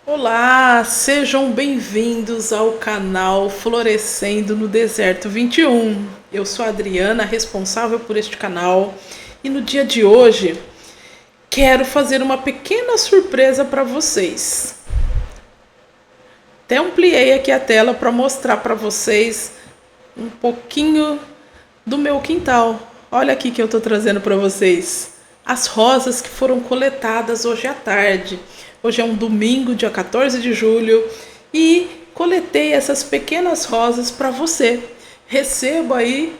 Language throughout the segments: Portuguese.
Olá, sejam bem-vindos ao canal Florescendo no Deserto 21. Eu sou a Adriana, responsável por este canal, e no dia de hoje quero fazer uma pequena surpresa para vocês. Até ampliei aqui a tela para mostrar para vocês um pouquinho do meu quintal. Olha aqui que eu estou trazendo para vocês as rosas que foram coletadas hoje à tarde. Hoje é um domingo, dia 14 de julho, e coletei essas pequenas rosas para você. Receba aí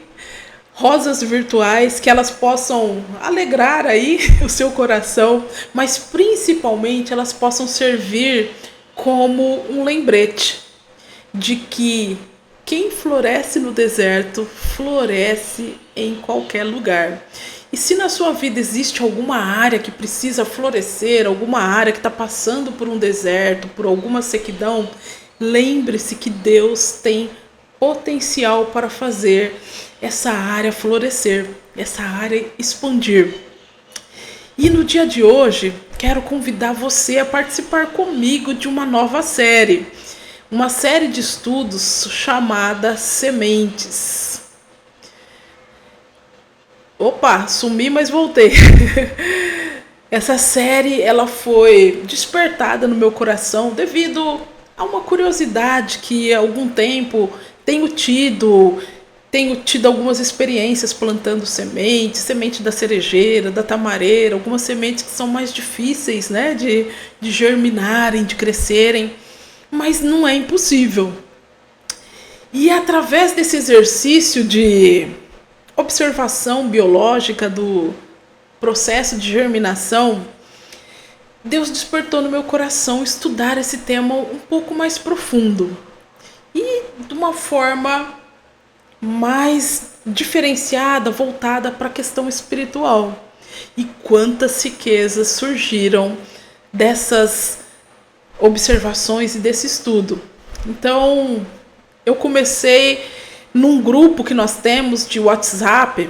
rosas virtuais, que elas possam alegrar aí o seu coração, mas principalmente elas possam servir como um lembrete de que quem floresce no deserto, floresce em qualquer lugar. E se na sua vida existe alguma área que precisa florescer, alguma área que está passando por um deserto, por alguma sequidão, lembre-se que Deus tem potencial para fazer essa área florescer, essa área expandir. E no dia de hoje, quero convidar você a participar comigo de uma nova série. Uma série de estudos chamada Sementes. Opa, sumi, mas voltei. Essa série ela foi despertada no meu coração devido a uma curiosidade que há algum tempo tenho tido algumas experiências plantando sementes, semente da cerejeira, da tamareira, algumas sementes que são mais difíceis, né, de germinarem, de crescerem, mas não é impossível. E através desse exercício de observação biológica do processo de germinação, Deus despertou no meu coração estudar esse tema um pouco mais profundo e de uma forma mais diferenciada, voltada para a questão espiritual. E quantas riquezas surgiram dessas observações e desse estudo. Então, eu comecei num grupo que nós temos de WhatsApp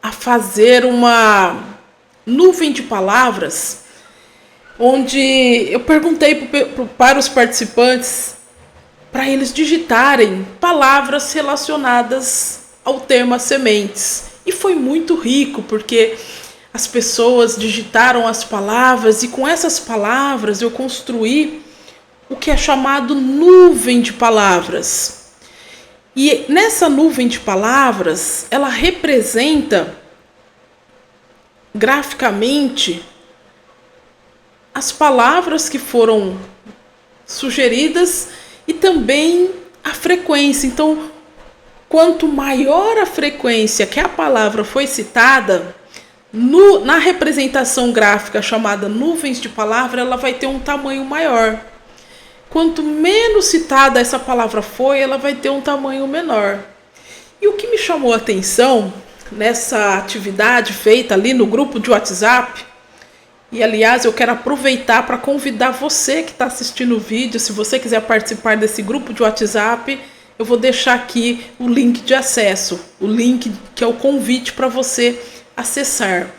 a fazer uma nuvem de palavras, onde eu perguntei para os participantes para eles digitarem palavras relacionadas ao tema sementes. E foi muito rico, porque as pessoas digitaram as palavras e com essas palavras eu construí o que é chamado nuvem de palavras. E nessa nuvem de palavras, ela representa graficamente as palavras que foram sugeridas e também a frequência. Então, quanto maior a frequência que a palavra foi citada, na representação gráfica chamada nuvens de palavra, ela vai ter um tamanho maior. Quanto menos citada essa palavra foi, ela vai ter um tamanho menor. E o que me chamou a atenção nessa atividade feita ali no grupo de WhatsApp, e aliás eu quero aproveitar para convidar você que está assistindo o vídeo, se você quiser participar desse grupo de WhatsApp, eu vou deixar aqui o link de acesso, o link que é o convite para você acessar.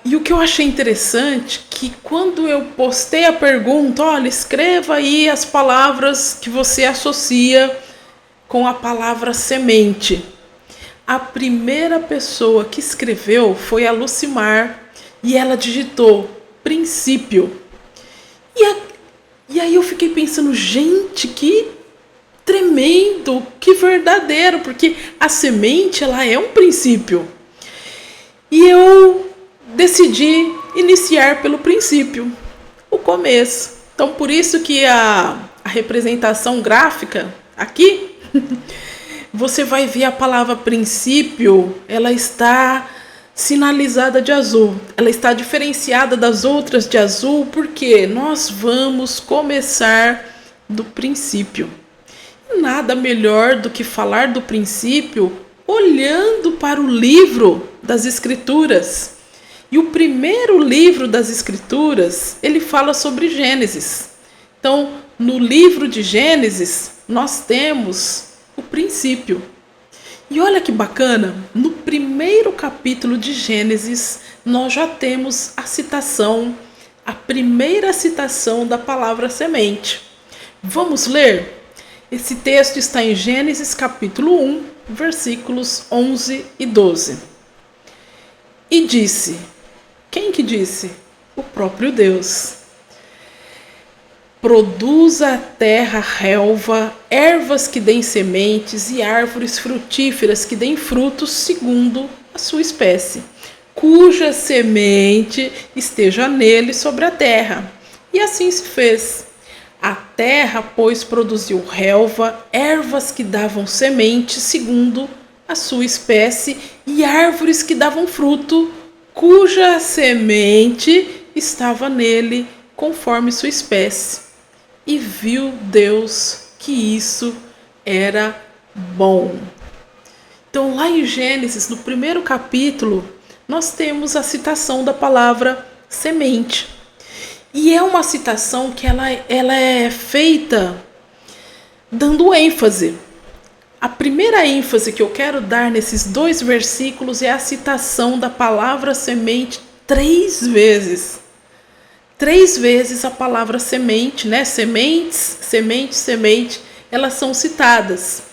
E o que eu achei interessante, que quando eu postei a pergunta, olha, escreva aí as palavras que você associa com a palavra semente. A primeira pessoa que escreveu foi a Lucimar e ela digitou princípio. E aí eu fiquei pensando, gente, que tremendo, que verdadeiro, porque a semente ela é um princípio. E eu decidi iniciar pelo princípio, o começo. Então, por isso que a representação gráfica aqui, você vai ver a palavra princípio, ela está sinalizada de azul. Ela está diferenciada das outras de azul, porque nós vamos começar do princípio. Nada melhor do que falar do princípio olhando para o livro das Escrituras. E o primeiro livro das Escrituras, ele fala sobre Gênesis. Então, no livro de Gênesis, nós temos o princípio. E olha que bacana, no primeiro capítulo de Gênesis, nós já temos a citação a primeira citação da palavra semente. Vamos ler? Esse texto está em Gênesis capítulo 1, versículos 11 e 12. E disse, quem que disse? O próprio Deus. Produza a terra relva, ervas que deem sementes e árvores frutíferas que deem frutos segundo a sua espécie, cuja semente esteja nele sobre a terra. E assim se fez. A terra, pois, produziu relva, ervas que davam semente segundo a sua espécie e árvores que davam fruto, cuja semente estava nele conforme sua espécie. E viu Deus que isso era bom. Então, lá em Gênesis, no primeiro capítulo, nós temos a citação da palavra semente. E é uma citação que ela é feita dando ênfase. A primeira ênfase que eu quero dar nesses 2 versículos é a citação da palavra semente 3 vezes. 3 vezes a palavra semente, né? Sementes, semente, semente, elas são citadas.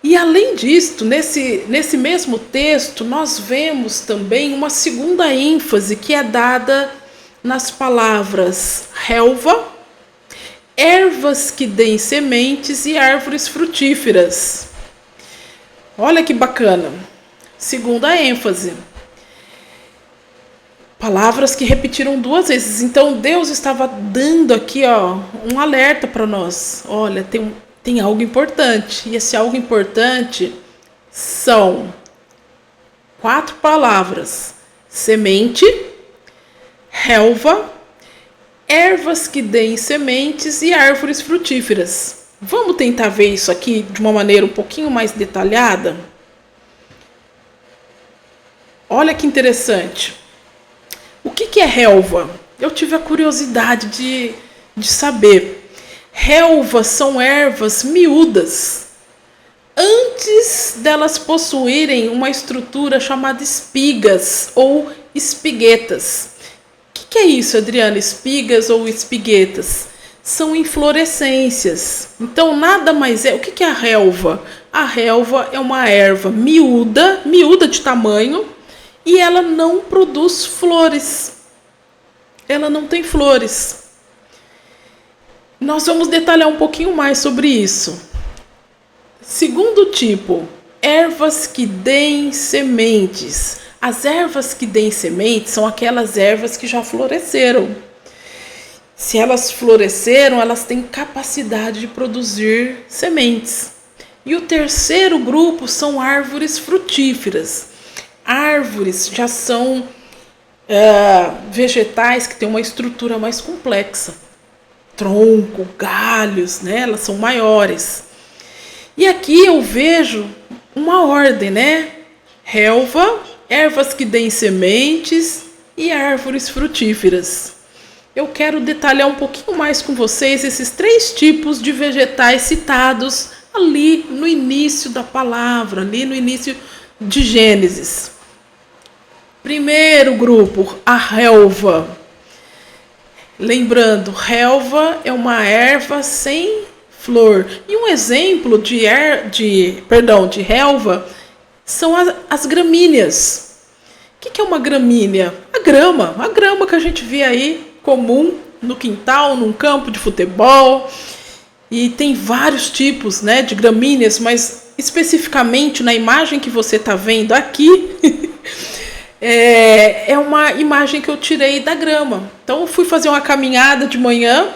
E além disto, nesse mesmo texto, nós vemos também uma segunda ênfase que é dada nas palavras relva, ervas que deem sementes e árvores frutíferas. Olha que bacana. Segunda ênfase. Palavras que repetiram 2 vezes. Então Deus estava dando aqui, um alerta para nós. Olha, tem algo importante. E esse algo importante são 4 palavras: semente, relva, ervas que deem sementes e árvores frutíferas. Vamos tentar ver isso aqui de uma maneira um pouquinho mais detalhada? Olha que interessante. O que é relva? Eu tive a curiosidade de saber. Relvas são ervas miúdas, antes delas possuírem uma estrutura chamada espigas ou espiguetas. O que é isso, Adriana? Espigas ou espiguetas? São inflorescências. Então, nada mais é. O que é a relva? A relva é uma erva miúda de tamanho, e ela não produz flores. Ela não tem flores. Nós vamos detalhar um pouquinho mais sobre isso. Segundo tipo, ervas que deem sementes. As ervas que deem sementes são aquelas ervas que já floresceram. Se elas floresceram, elas têm capacidade de produzir sementes. E o terceiro grupo são árvores frutíferas. Árvores já são vegetais que têm uma estrutura mais complexa. Tronco, galhos, né? Elas são maiores. E aqui eu vejo uma ordem, né? Relva, ervas que deem sementes e árvores frutíferas. Eu quero detalhar um pouquinho mais com vocês esses 3 tipos de vegetais citados ali no início da palavra, ali no início de Gênesis. Primeiro grupo, a relva. Lembrando, relva é uma erva sem flor. E um exemplo de relva são as gramíneas. O que é uma gramínea? A grama que a gente vê aí comum no quintal, num campo de futebol. E tem vários tipos, né, de gramíneas, mas especificamente na imagem que você está vendo aqui, é uma imagem que eu tirei da grama. Então eu fui fazer uma caminhada de manhã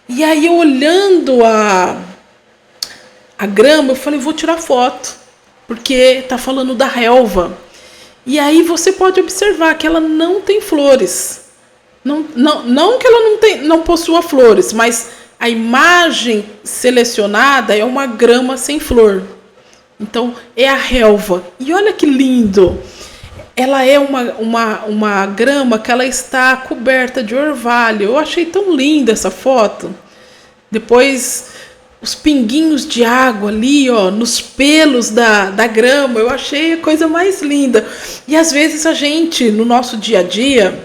e aí olhando a grama, eu falei, vou tirar foto, porque está falando da relva. E aí você pode observar que ela não tem flores. Não que ela não possua flores, mas a imagem selecionada é uma grama sem flor. Então é a relva. E olha que lindo! Ela é uma grama que ela está coberta de orvalho. Eu achei tão linda essa foto. Depois, os pinguinhos de água ali, nos pelos da grama. Eu achei a coisa mais linda. E às vezes a gente, no nosso dia a dia,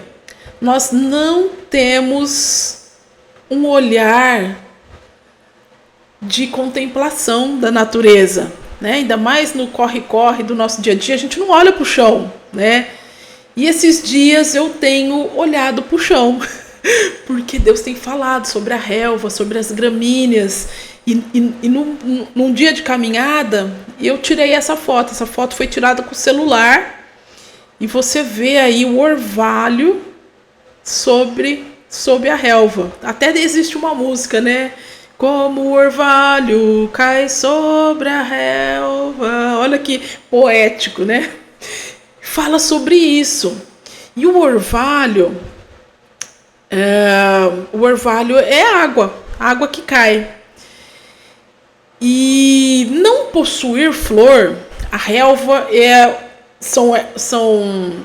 nós não temos um olhar de contemplação da natureza, né? Ainda mais no corre-corre do nosso dia a dia, a gente não olha para o chão, né? E esses dias eu tenho olhado para o chão, porque Deus tem falado sobre a relva, sobre as gramíneas. E num dia de caminhada, eu tirei essa foto. Essa foto foi tirada com o celular. E você vê aí o orvalho sobre a relva. Até existe uma música, né? Como o orvalho cai sobre a relva. Olha que poético, né? Fala sobre isso. E o orvalho é água que cai. E não possuir flor, a relva são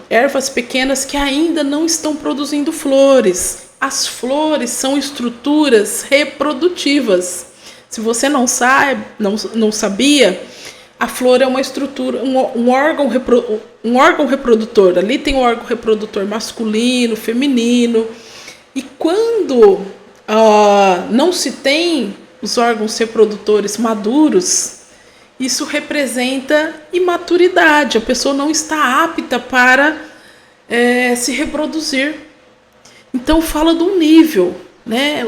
ervas pequenas que ainda não estão produzindo flores. As flores são estruturas reprodutivas. Se você não sabia, a flor é uma estrutura, um órgão reprodutor. Ali tem um órgão reprodutor masculino, feminino. E quando não se tem os órgãos reprodutores maduros, isso representa imaturidade. A pessoa não está apta para se reproduzir. Então fala de um nível, né,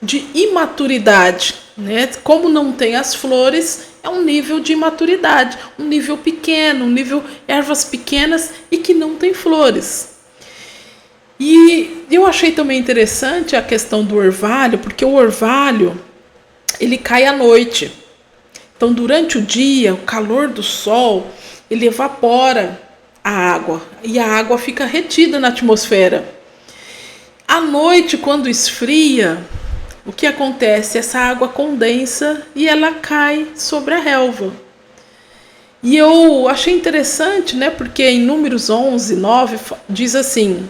de imaturidade, né? Como não tem as flores, é um nível de imaturidade, um nível pequeno, um nível ervas pequenas e que não tem flores. E eu achei também interessante a questão do orvalho, porque o orvalho ele cai à noite. Então, durante o dia, o calor do sol, ele evapora a água e a água fica retida na atmosfera. À noite, quando esfria, o que acontece? Essa água condensa e ela cai sobre a relva. E eu achei interessante, né? Porque em Números 11, 9, diz assim: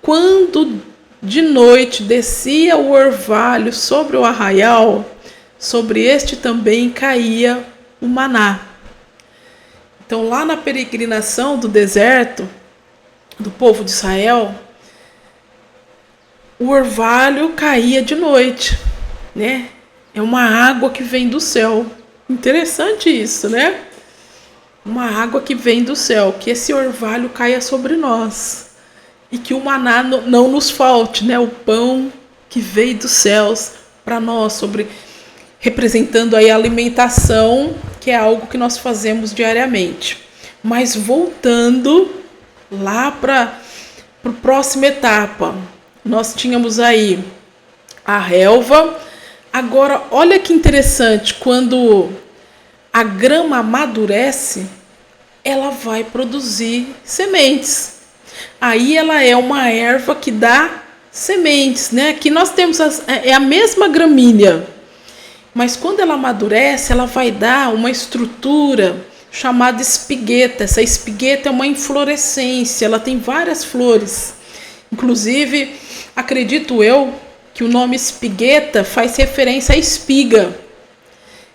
quando de noite descia o orvalho sobre o arraial, sobre este também caía o maná. Então, lá na peregrinação do deserto, do povo de Israel, o orvalho caía de noite, né? É uma água que vem do céu. Interessante isso, né? Uma água que vem do céu, que esse orvalho caia sobre nós. E que o maná não nos falte, né? O pão que veio dos céus para nós, representando aí a alimentação, que é algo que nós fazemos diariamente. Mas voltando lá para a próxima etapa, nós tínhamos aí a relva. Agora, olha que interessante, quando a grama amadurece, ela vai produzir sementes. Aí ela é uma erva que dá sementes, né? Aqui nós temos a mesma gramínea, mas quando ela amadurece, ela vai dar uma estrutura chamada espigueta. Essa espigueta é uma inflorescência, ela tem várias flores. Inclusive, acredito eu que o nome espigueta faz referência à espiga.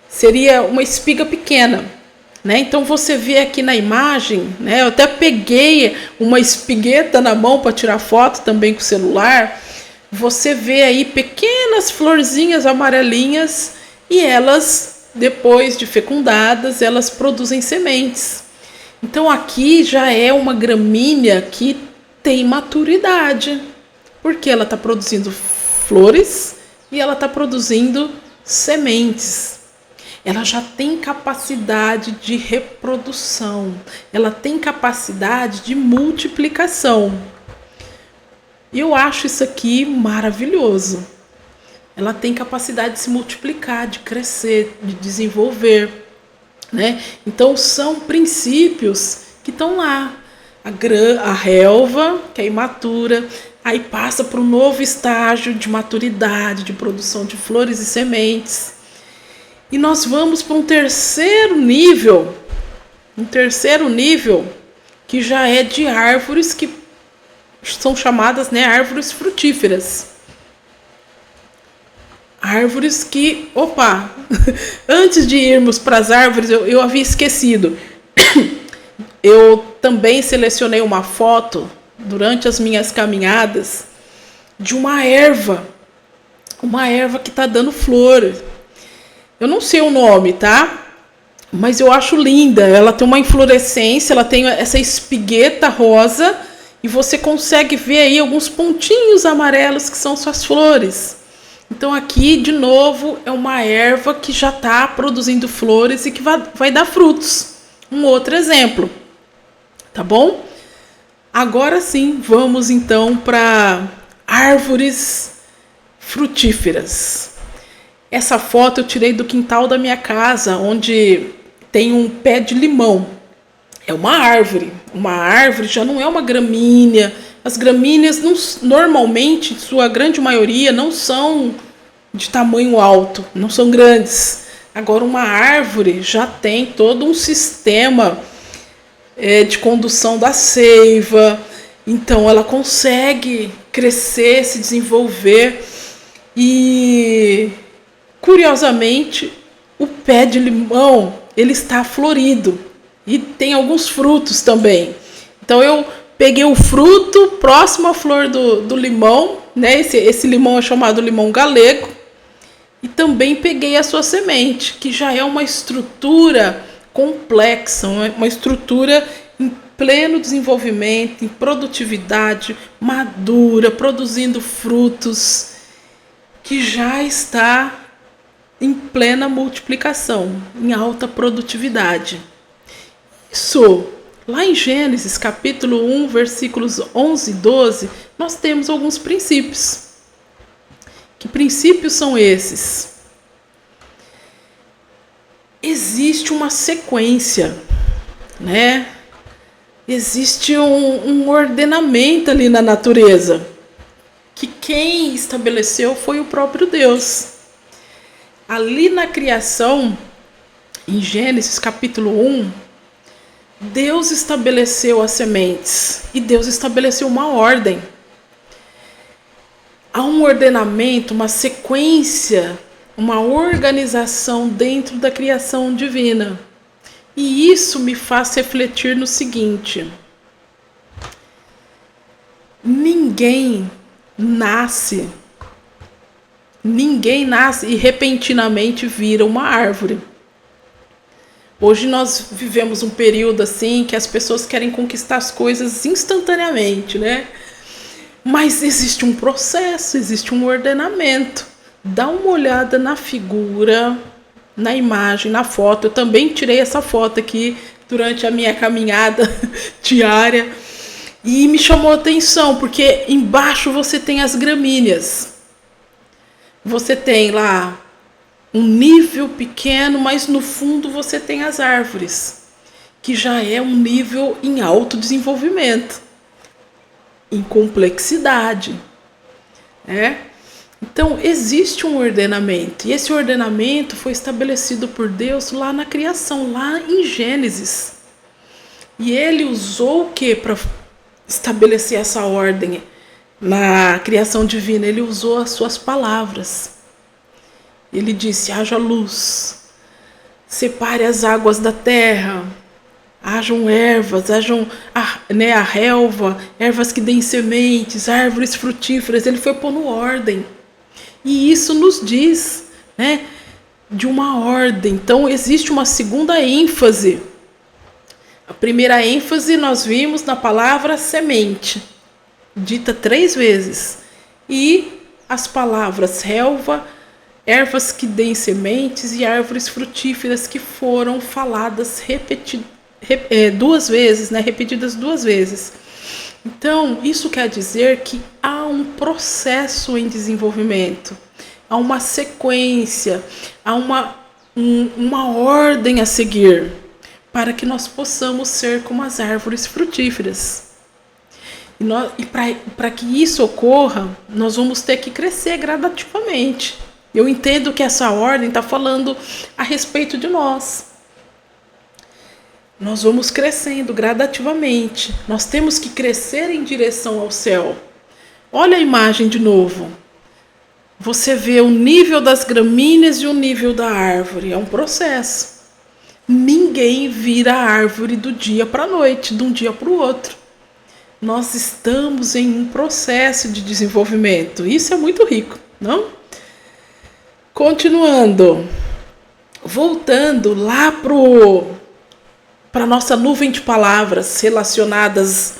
Seria uma espiga pequena, né? Então você vê aqui na imagem, né? Eu até peguei uma espigueta na mão para tirar foto também com o celular. Você vê aí pequenas florzinhas amarelinhas e elas, depois de fecundadas, elas produzem sementes. Então aqui já é uma gramínea que tem maturidade, porque ela está produzindo flores e ela está produzindo sementes. Ela já tem capacidade de reprodução, ela tem capacidade de multiplicação. E eu acho isso aqui maravilhoso. Ela tem capacidade de se multiplicar, de crescer, de desenvolver, né? Então são princípios que estão lá. A relva, que é imatura, aí passa para um novo estágio de maturidade, de produção de flores e sementes. E nós vamos para um terceiro nível que já é de árvores que são chamadas, né, árvores frutíferas. Árvores que, antes de irmos para as árvores, eu havia esquecido. Eu também selecionei uma foto durante as minhas caminhadas, de uma erva que está dando flor. Eu não sei o nome, tá? Mas eu acho linda. Ela tem uma inflorescência, ela tem essa espigueta rosa e você consegue ver aí alguns pontinhos amarelos que são suas flores. Então aqui, de novo, é uma erva que já está produzindo flores e que vai dar frutos. Um outro exemplo, tá bom? Agora sim, vamos então para árvores frutíferas. Essa foto eu tirei do quintal da minha casa, onde tem um pé de limão. É uma árvore. Uma árvore já não é uma gramínea. As gramíneas, normalmente, sua grande maioria, não são de tamanho alto, não são grandes. Agora, uma árvore já tem todo um sistema de condução da seiva. Então, ela consegue crescer, se desenvolver. E, curiosamente, o pé de limão, ele está florido. E tem alguns frutos também. Então, eu peguei o fruto próximo à flor do limão, né? Esse limão é chamado limão galego. E também peguei a sua semente, que já é uma estrutura complexa, uma estrutura em pleno desenvolvimento, em produtividade, madura, produzindo frutos, que já está em plena multiplicação, em alta produtividade. Isso, lá em Gênesis, capítulo 1, versículos 11 e 12, nós temos alguns princípios. Que princípios são esses? Existe uma sequência, né? Existe um ordenamento ali na natureza, que quem estabeleceu foi o próprio Deus. Ali na criação, em Gênesis capítulo 1, Deus estabeleceu as sementes e Deus estabeleceu uma ordem. Há um ordenamento, uma sequência, uma organização dentro da criação divina. E isso me faz refletir no seguinte: ninguém nasce e repentinamente vira uma árvore. Hoje nós vivemos um período assim que as pessoas querem conquistar as coisas instantaneamente, né? Mas existe um processo, existe um ordenamento. Dá uma olhada na figura, na imagem, na foto. Eu também tirei essa foto aqui durante a minha caminhada diária. E me chamou a atenção, porque embaixo você tem as gramíneas. Você tem lá um nível pequeno, mas no fundo você tem as árvores, que já é um nível em alto desenvolvimento, em complexidade, né? Então existe um ordenamento, e esse ordenamento foi estabelecido por Deus lá na criação, lá em Gênesis. E ele usou o que para estabelecer essa ordem na criação divina? Ele usou as suas palavras. Ele disse: haja luz, separe as águas da terra, hajam ervas, hajam a relva, ervas que deem sementes, árvores frutíferas. Ele foi pondo ordem. E isso nos diz, né, de uma ordem. Então existe uma segunda ênfase. A primeira ênfase nós vimos na palavra semente, dita 3 vezes. E as palavras relva, ervas que deem sementes e árvores frutíferas, que foram faladas duas vezes, né? Repetidas 2 vezes. Então, isso quer dizer que há um processo em desenvolvimento, há uma sequência, há uma ordem a seguir, para que nós possamos ser como as árvores frutíferas. E para que isso ocorra, nós vamos ter que crescer gradativamente. Eu entendo que essa ordem está falando a respeito de nós. Nós vamos crescendo gradativamente. Nós temos que crescer em direção ao céu. Olha a imagem de novo. Você vê o nível das gramíneas e o nível da árvore. É um processo. Ninguém vira árvore do dia para a noite, de um dia para o outro. Nós estamos em um processo de desenvolvimento. Isso é muito rico, não? Continuando, voltando lá para a nossa nuvem de palavras relacionadas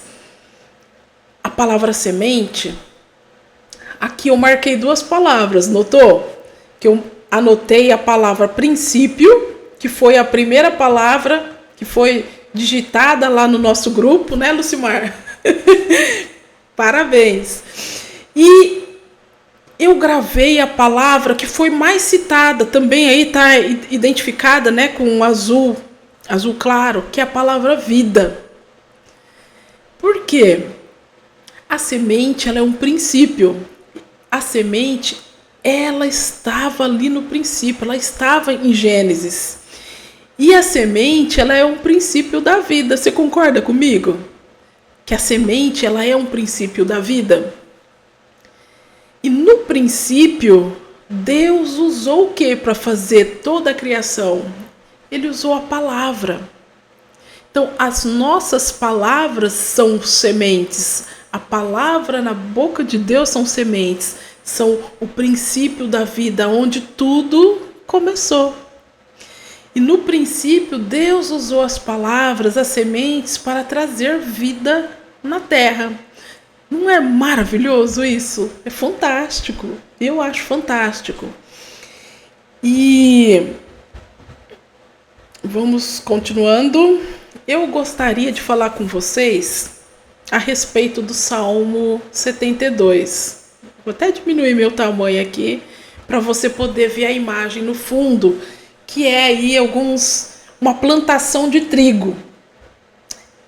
à palavra semente. Aqui eu marquei 2 palavras, notou? Que eu anotei a palavra princípio, que foi a primeira palavra que foi digitada lá no nosso grupo, né, Lucimar? Parabéns. E eu gravei a palavra que foi mais citada, também aí está identificada, né, com um azul claro, que é a palavra vida. Por quê? A semente, ela é um princípio. A semente, ela estava ali no princípio, ela estava em Gênesis. E a semente, ela é um princípio da vida. Você concorda comigo? Que a semente, ela é um princípio da vida? E no princípio, Deus usou o que para fazer toda a criação? Ele usou a palavra. Então, as nossas palavras são sementes. A palavra na boca de Deus são sementes. São o princípio da vida, onde tudo começou. E no princípio, Deus usou as palavras, as sementes, para trazer vida na terra. Não é maravilhoso isso? É fantástico. Eu acho fantástico. E vamos continuando. Eu gostaria de falar com vocês a respeito do Salmo 72. Vou até diminuir meu tamanho aqui para você poder ver a imagem no fundo, que é aí uma plantação de trigo.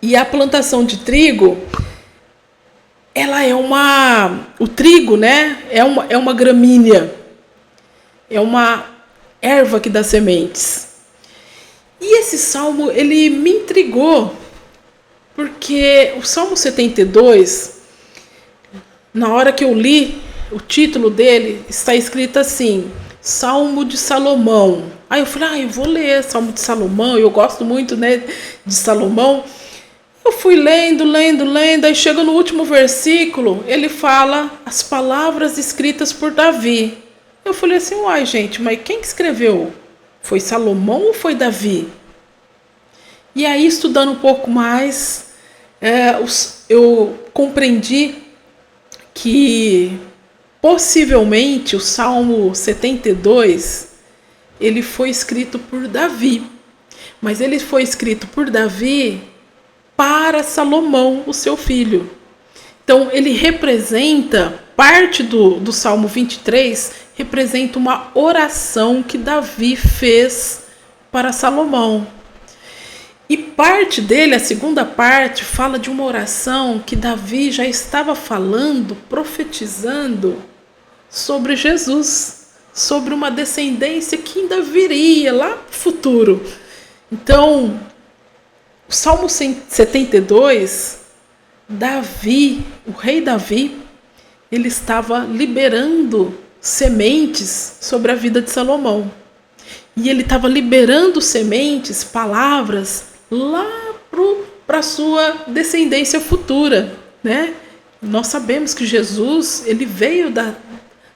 E a plantação de trigo, ela é o trigo, né? É uma gramínea. É uma erva que dá sementes. E esse salmo, ele me intrigou, porque o Salmo 72, na hora que eu li, o título dele está escrito assim, Salmo de Salomão. Aí eu falei, eu vou ler Salmo de Salomão, eu gosto muito, né, de Salomão. Eu fui lendo, aí chega no último versículo, ele fala as palavras escritas por Davi. Eu falei assim, gente, mas quem que escreveu? Foi Salomão ou foi Davi? E aí, estudando um pouco mais, eu compreendi que possivelmente o Salmo 72, ele foi escrito por Davi. Mas ele foi escrito por Davi para Salomão, o seu filho. Então, ele representa, parte do Salmo 23, representa uma oração que Davi fez para Salomão. E parte dele, a segunda parte, fala de uma oração que Davi já estava falando, profetizando sobre Jesus, sobre uma descendência que ainda viria lá no futuro. Então, o Salmo 72, Davi, o rei Davi, ele estava liberando sementes sobre a vida de Salomão. E ele estava liberando sementes, palavras, lá para a sua descendência futura, né? Nós sabemos que Jesus, ele veio da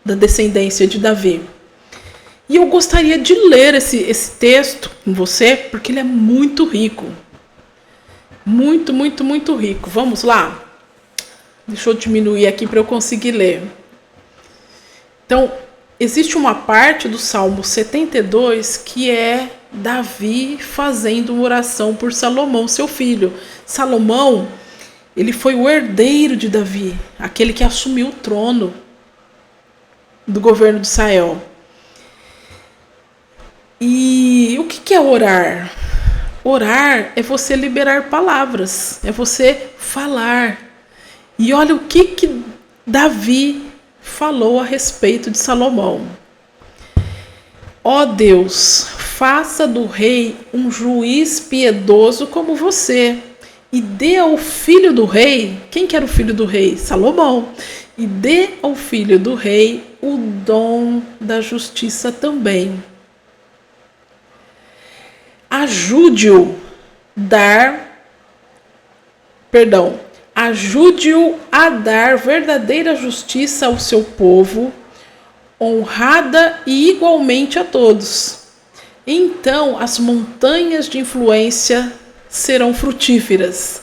descendência de Davi. E eu gostaria de ler esse texto com você, porque ele é muito rico. Muito, muito, muito rico. Vamos lá? Deixa eu diminuir aqui para eu conseguir ler. Então, existe uma parte do Salmo 72 que é Davi fazendo uma oração por Salomão, seu filho. Salomão, ele foi o herdeiro de Davi, aquele que assumiu o trono do governo de Israel. E o que é orar? Orar é você liberar palavras, é você falar. E olha o que Davi falou a respeito de Salomão. Ó Deus, faça do rei um juiz piedoso como você, e dê ao filho do rei, quem que era o filho do rei? Salomão. E dê ao filho do rei o dom da justiça também. Ajude-o a dar verdadeira justiça ao seu povo, honrada e igualmente a todos. Então as montanhas de influência serão frutíferas,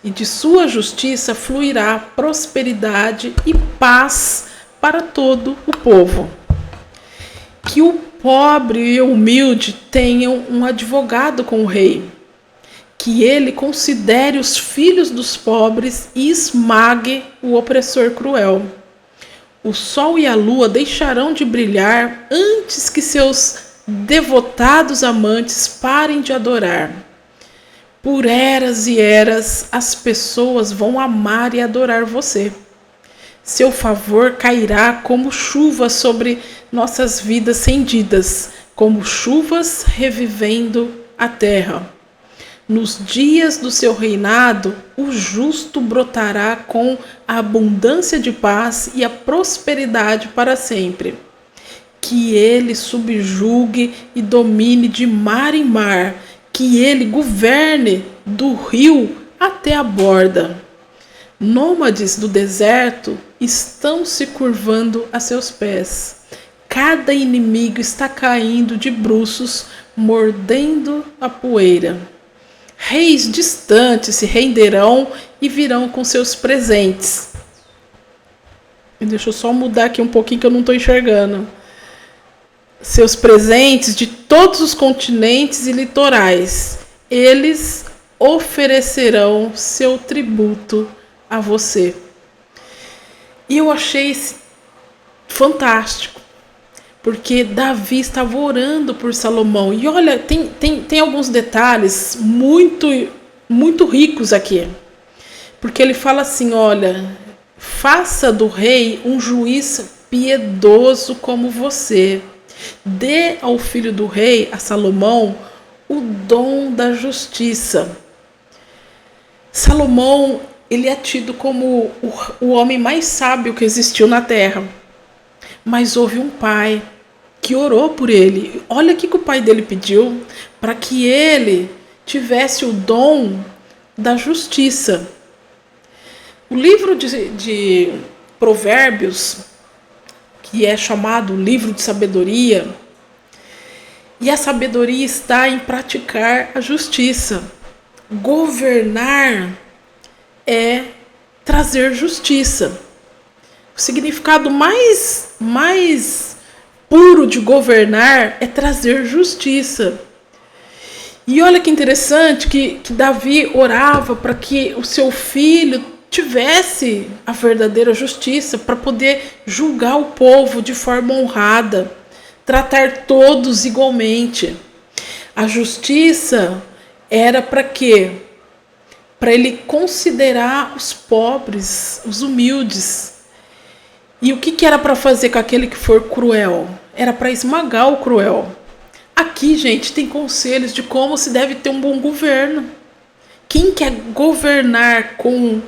e de sua justiça fluirá prosperidade e paz para todo o povo. Que o pobre e o humilde tenham um advogado com o rei. Que ele considere os filhos dos pobres e esmague o opressor cruel. O sol e a lua deixarão de brilhar antes que seus devotados amantes parem de adorar. Por eras e eras as pessoas vão amar e adorar você. Seu favor cairá como chuva sobre nossas vidas rendidas, como chuvas revivendo a terra. Nos dias do seu reinado, o justo brotará com a abundância de paz e a prosperidade para sempre. Que ele subjugue e domine de mar em mar, que ele governe do rio até a borda. Nômades do deserto estão se curvando a seus pés. Cada inimigo está caindo de bruços, mordendo a poeira. Reis distantes se renderão e virão com seus presentes. Deixa eu só mudar aqui um pouquinho que eu não estou enxergando. Seus presentes de todos os continentes e litorais. Eles oferecerão seu tributo a você. E eu achei fantástico, porque Davi estava orando por Salomão. E olha, tem alguns detalhes muito ricos aqui. Porque ele fala assim, olha, faça do rei um juiz piedoso como você. Dê ao filho do rei, a Salomão, o dom da justiça. Salomão, ele é tido como o homem mais sábio que existiu na terra. Mas houve um pai que orou por ele. Olha o que o pai dele pediu, para que ele tivesse o dom da justiça. O livro de Provérbios, que é chamado livro de sabedoria, e a sabedoria está em praticar a justiça. Governar é trazer justiça. O significado mais puro de governar é trazer justiça. E olha que interessante que Davi orava para que o seu filho tivesse a verdadeira justiça, para poder julgar o povo de forma honrada, tratar todos igualmente. A justiça era para quê? Para ele considerar os pobres, os humildes. E o que era para fazer com aquele que for cruel? Era para esmagar o cruel. Aqui, gente, tem conselhos de como se deve ter um bom governo. Quem quer governar com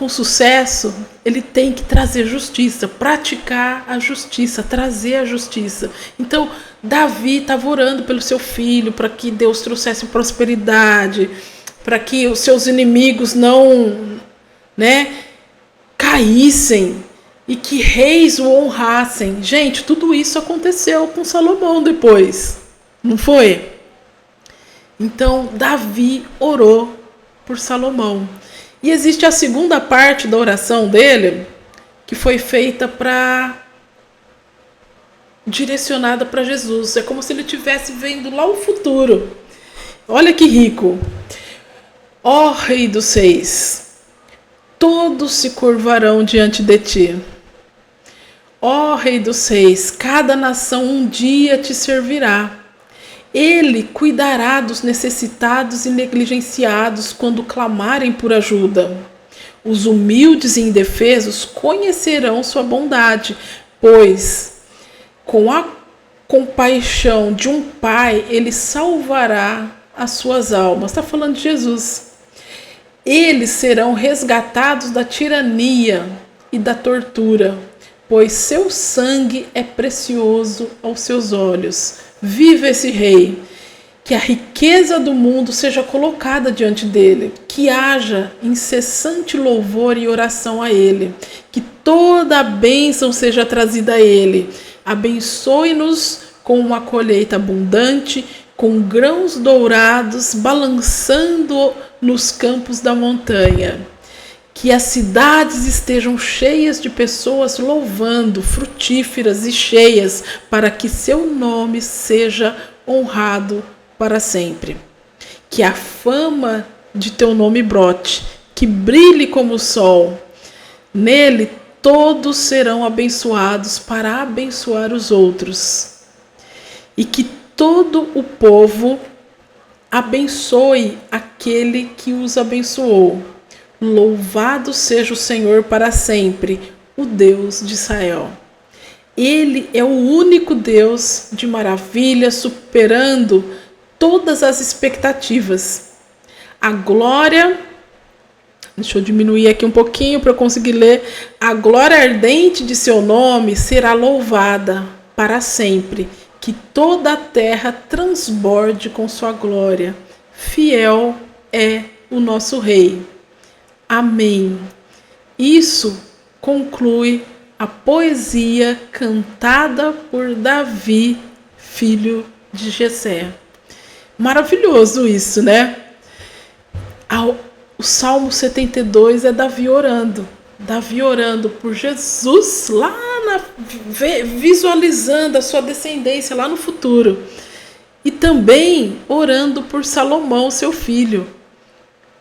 sucesso, ele tem que trazer justiça, praticar a justiça, trazer a justiça. Então, Davi estava orando pelo seu filho, para que Deus trouxesse prosperidade, para que os seus inimigos não, caíssem e que reis o honrassem. Gente, tudo isso aconteceu com Salomão depois, não foi? Então, Davi orou por Salomão. E existe a segunda parte da oração dele, que foi feita direcionada para Jesus. É como se ele estivesse vendo lá o futuro. Olha que rico. Ó Rei dos Reis, todos se curvarão diante de ti. Ó Rei dos Reis, cada nação um dia te servirá. Ele cuidará dos necessitados e negligenciados quando clamarem por ajuda. Os humildes e indefesos conhecerão sua bondade, pois com a compaixão de um pai, ele salvará as suas almas. Está falando de Jesus. Eles serão resgatados da tirania e da tortura, pois seu sangue é precioso aos seus olhos. Viva esse rei! que a riqueza do mundo seja colocada diante dele, que haja incessante louvor e oração a ele, que toda a bênção seja trazida a ele. Abençoe-nos com uma colheita abundante, com grãos dourados balançando nos campos da montanha. Que as cidades estejam cheias de pessoas louvando, frutíferas e cheias, para que seu nome seja honrado para sempre. Que a fama de teu nome brote, que brilhe como o sol. Nele todos serão abençoados para abençoar os outros. E que todo o povo abençoe aquele que os abençoou. Louvado seja o Senhor para sempre, o Deus de Israel. Ele é o único Deus de maravilha, superando todas as expectativas. A glória, deixa eu diminuir aqui um pouquinho para eu conseguir ler. A glória ardente de seu nome será louvada para sempre. Que toda a terra transborde com sua glória. Fiel é o nosso Rei. Amém. Isso conclui a poesia cantada por Davi, filho de Jessé. Maravilhoso isso, né? O Salmo 72 é Davi orando por Jesus, visualizando a sua descendência lá no futuro. E também orando por Salomão, seu filho,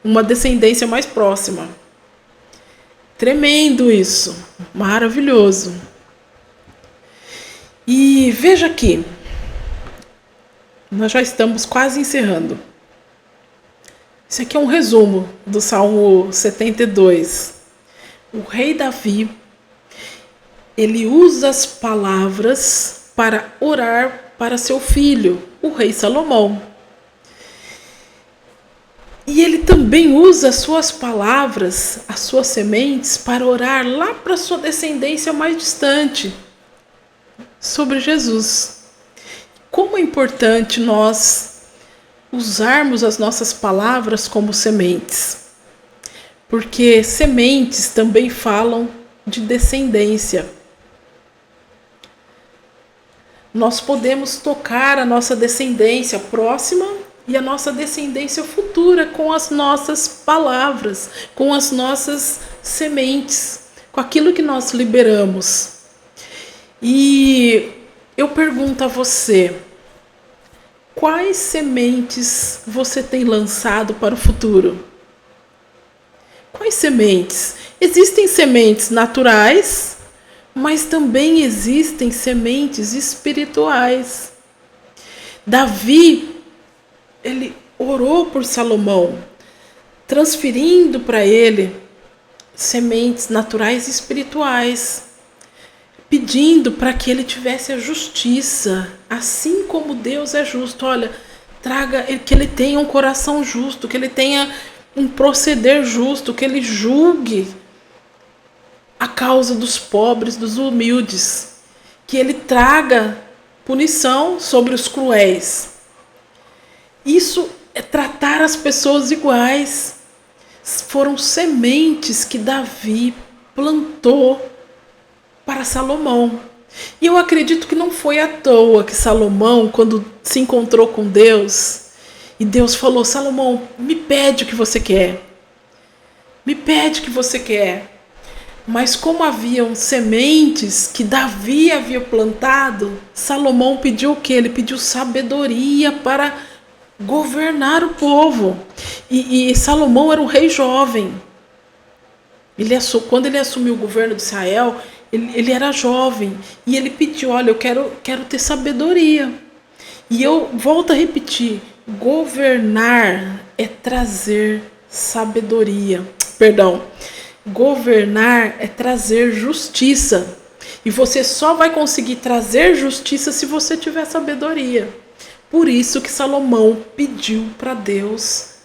uma descendência mais próxima. Tremendo isso, maravilhoso. E veja aqui, nós já estamos quase encerrando. Isso aqui é um resumo do Salmo 72. O rei Davi, ele usa as palavras para orar para seu filho, o rei Salomão. E ele também usa as suas palavras, as suas sementes, para orar lá para a sua descendência mais distante, sobre Jesus. Como é importante nós usarmos as nossas palavras como sementes. Porque sementes também falam de descendência. Nós podemos tocar a nossa descendência próxima e a nossa descendência futura com as nossas palavras, com as nossas sementes, com aquilo que nós liberamos. E eu pergunto a você, quais sementes você tem lançado para o futuro? Quais sementes? Existem sementes naturais, mas também existem sementes espirituais. Davi, ele orou por Salomão, transferindo para ele sementes naturais e espirituais, pedindo para que ele tivesse a justiça, assim como Deus é justo. Olha, que ele tenha um coração justo, que ele tenha um proceder justo, que ele julgue a causa dos pobres, dos humildes, que ele traga punição sobre os cruéis. Isso é tratar as pessoas iguais. Foram sementes que Davi plantou para Salomão. E eu acredito que não foi à toa que Salomão, quando se encontrou com Deus, e Deus falou: Salomão, me pede o que você quer. Me pede o que você quer. Mas como haviam sementes que Davi havia plantado, Salomão pediu o quê? Ele pediu sabedoria para governar o povo. E Salomão era um rei jovem. Quando ele assumiu o governo de Israel, ele era jovem. E ele pediu: olha, eu quero ter sabedoria. E eu volto a repetir, governar é trazer sabedoria. Governar é trazer justiça. E você só vai conseguir trazer justiça se você tiver sabedoria. Por isso que Salomão pediu para Deus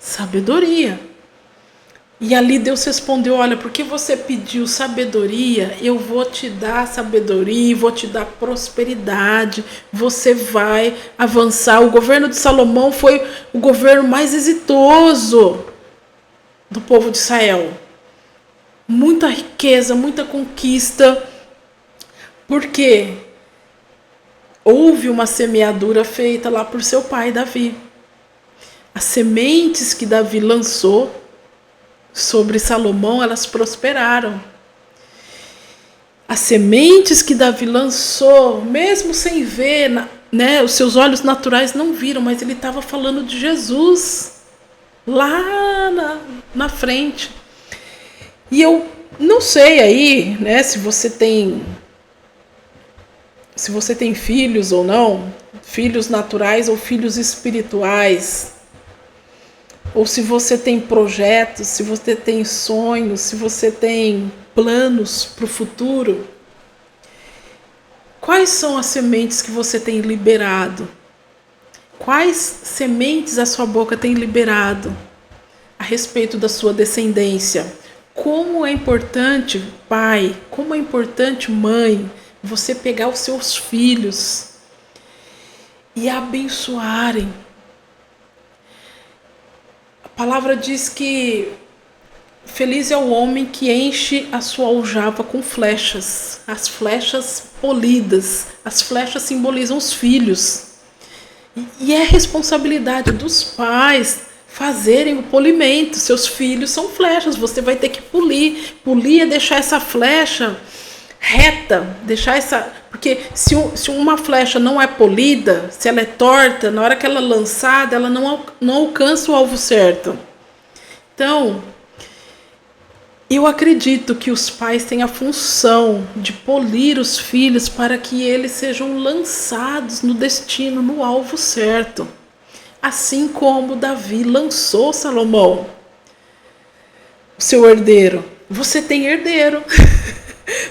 sabedoria. E ali Deus respondeu: olha, porque você pediu sabedoria, eu vou te dar sabedoria, vou te dar prosperidade, você vai avançar. O governo de Salomão foi o governo mais exitoso do povo de Israel. Muita riqueza, muita conquista, porque houve uma semeadura feita lá por seu pai Davi. As sementes que Davi lançou sobre Salomão, elas prosperaram. As sementes que Davi lançou, mesmo sem ver, né, os seus olhos naturais não viram, mas ele estava falando de Jesus lá na frente. E eu não sei aí, né, se você tem filhos ou não, filhos naturais ou filhos espirituais, ou se você tem projetos, se você tem sonhos, se você tem planos para o futuro. Quais são as sementes que você tem liberado? Quais sementes a sua boca tem liberado a respeito da sua descendência? Como é importante, pai, como é importante, mãe, você pegar os seus filhos e abençoarem. A palavra diz que feliz é o homem que enche a sua aljava com flechas, as flechas polidas. As flechas simbolizam os filhos. E é responsabilidade dos pais fazerem o polimento. Seus filhos são flechas, você vai ter que polir. Polir é deixar essa flecha reta, deixar essa... Porque se uma flecha não é polida, se ela é torta, na hora que ela é lançada, ela não alcança o alvo certo. Então, eu acredito que os pais têm a função de polir os filhos para que eles sejam lançados no destino, no alvo certo. Assim como Davi lançou Salomão, o seu herdeiro. Você tem herdeiro,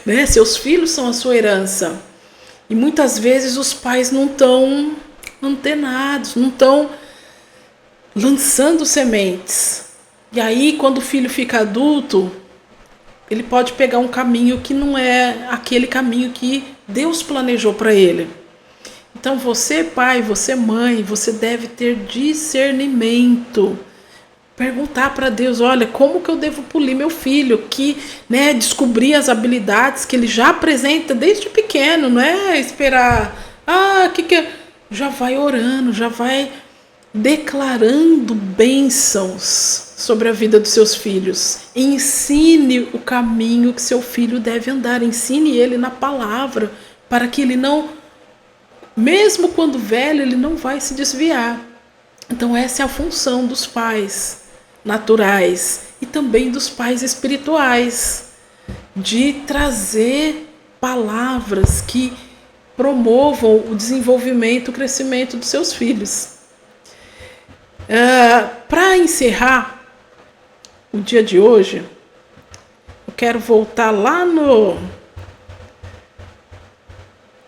né? Seus filhos são a sua herança. E muitas vezes os pais não estão antenados, não estão lançando sementes. E aí, quando o filho fica adulto, ele pode pegar um caminho que não é aquele caminho que Deus planejou para ele. Então você, pai, você, mãe, você deve ter discernimento. Perguntar para Deus, olha, como que eu devo polir meu filho? Que, né, descobrir as habilidades que ele já apresenta desde pequeno, não é esperar, já vai orando, já vai declarando bênçãos sobre a vida dos seus filhos. Ensine o caminho que seu filho deve andar, ensine ele na palavra, para que ele não, mesmo quando velho, ele não vai se desviar. Então essa é a função dos pais naturais e também dos pais espirituais, de trazer palavras que promovam o desenvolvimento, o crescimento dos seus filhos. Para encerrar o dia de hoje, eu quero voltar lá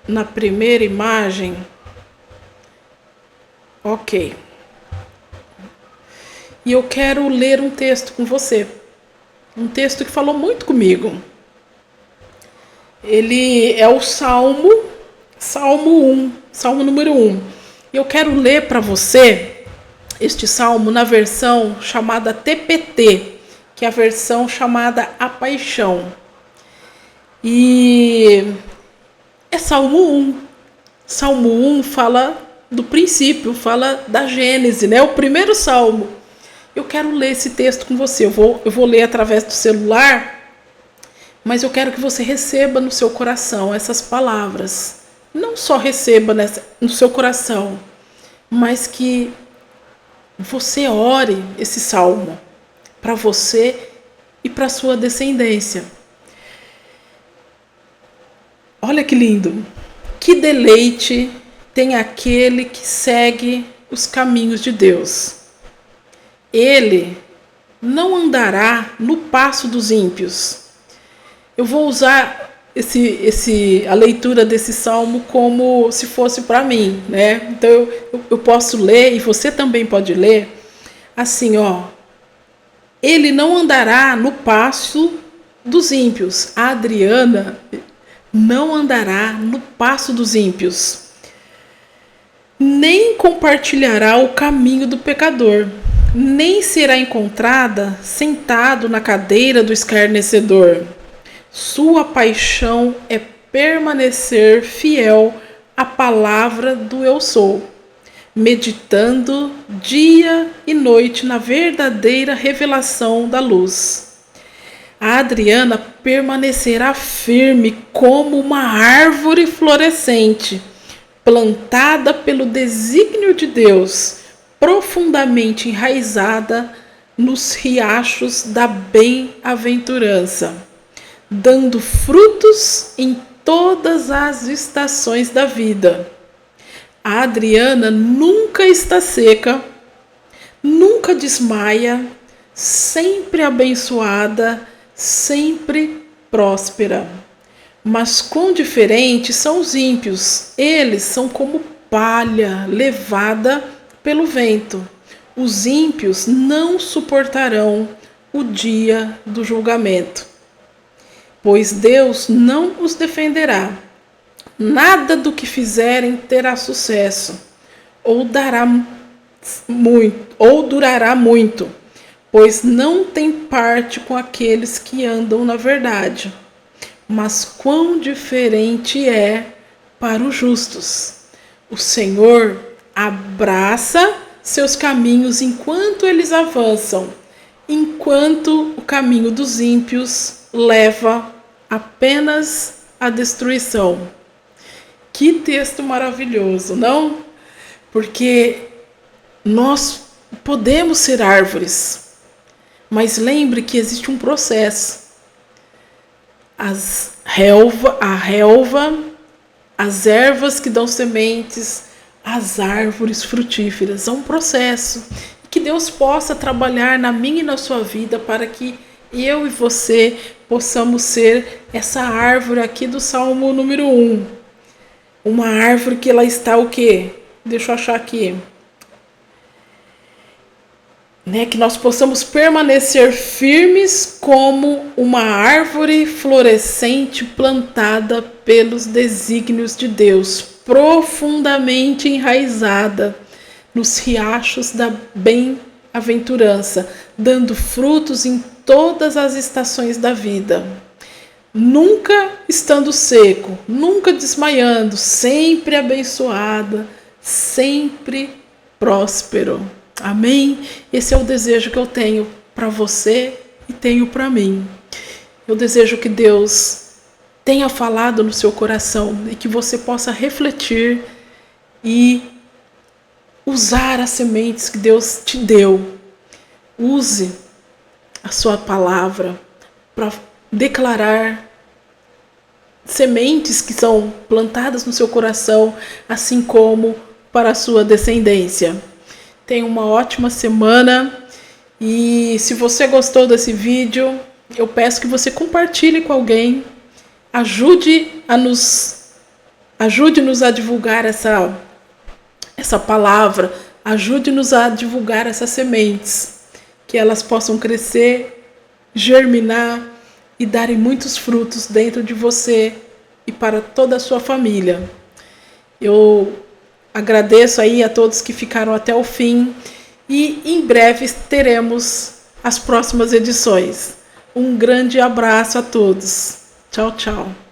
na primeira imagem. Ok. E eu quero ler um texto com você. Um texto que falou muito comigo. Ele é o Salmo 1, Salmo número 1. E eu quero ler para você este salmo na versão chamada TPT, que é a versão chamada A Paixão. E é Salmo 1. Salmo 1 fala do princípio, fala da Gênese, né? O primeiro salmo. Eu quero ler esse texto com você. Eu vou ler através do celular, mas eu quero que você receba no seu coração essas palavras. Não só receba no seu coração, mas que você ore esse salmo para você e para sua descendência. Olha que lindo. Que deleite tem aquele que segue os caminhos de Deus. Ele não andará no passo dos ímpios. Eu vou usar a leitura desse salmo como se fosse para mim, né? Então eu posso ler, e você também pode ler, assim, ó. Ele não andará no passo dos ímpios. A Adriana não andará no passo dos ímpios, nem compartilhará o caminho do pecador, nem será encontrada sentado na cadeira do escarnecedor. Sua paixão é permanecer fiel à palavra do eu sou, meditando dia e noite na verdadeira revelação da luz. A Adriana permanecerá firme como uma árvore florescente, plantada pelo desígnio de Deus, profundamente enraizada nos riachos da bem-aventurança, dando frutos em todas as estações da vida. A Adriana nunca está seca, nunca desmaia, sempre abençoada, sempre próspera. Mas quão diferentes são os ímpios. Eles são como palha levada pelo vento. Os ímpios não suportarão o dia do julgamento, pois Deus não os defenderá. Nada do que fizerem terá sucesso, ou durará muito, pois não tem parte com aqueles que andam na verdade. Mas quão diferente é para os justos. O Senhor abraça seus caminhos enquanto eles avançam, enquanto o caminho dos ímpios leva apenas à destruição. Que texto maravilhoso, não? Porque nós podemos ser árvores, mas lembre que existe um processo. A relva, as ervas que dão sementes, as árvores frutíferas. É um processo. Que Deus possa trabalhar na minha e na sua vida para que eu e você possamos ser essa árvore aqui do Salmo número 1. Uma árvore que ela está o quê? Deixa eu achar aqui. Que nós possamos permanecer firmes como uma árvore florescente plantada pelos desígnios de Deus, profundamente enraizada nos riachos da bem-aventurança, dando frutos em todas as estações da vida. Nunca estando seco, nunca desmaiando, sempre abençoada, sempre próspero. Amém? Esse é o desejo que eu tenho para você e tenho para mim. Eu desejo que Deus tenha falado no seu coração e que você possa refletir e usar as sementes que Deus te deu. Use a sua palavra para declarar sementes que são plantadas no seu coração, assim como para a sua descendência. Tenha uma ótima semana e se você gostou desse vídeo, eu peço que você compartilhe com alguém, ajude-nos a divulgar essa palavra, ajude-nos a divulgar essas sementes, que elas possam crescer, germinar e darem muitos frutos dentro de você e para toda a sua família. Eu agradeço aí a todos que ficaram até o fim e em breve teremos as próximas edições. Um grande abraço a todos. Tchau, tchau.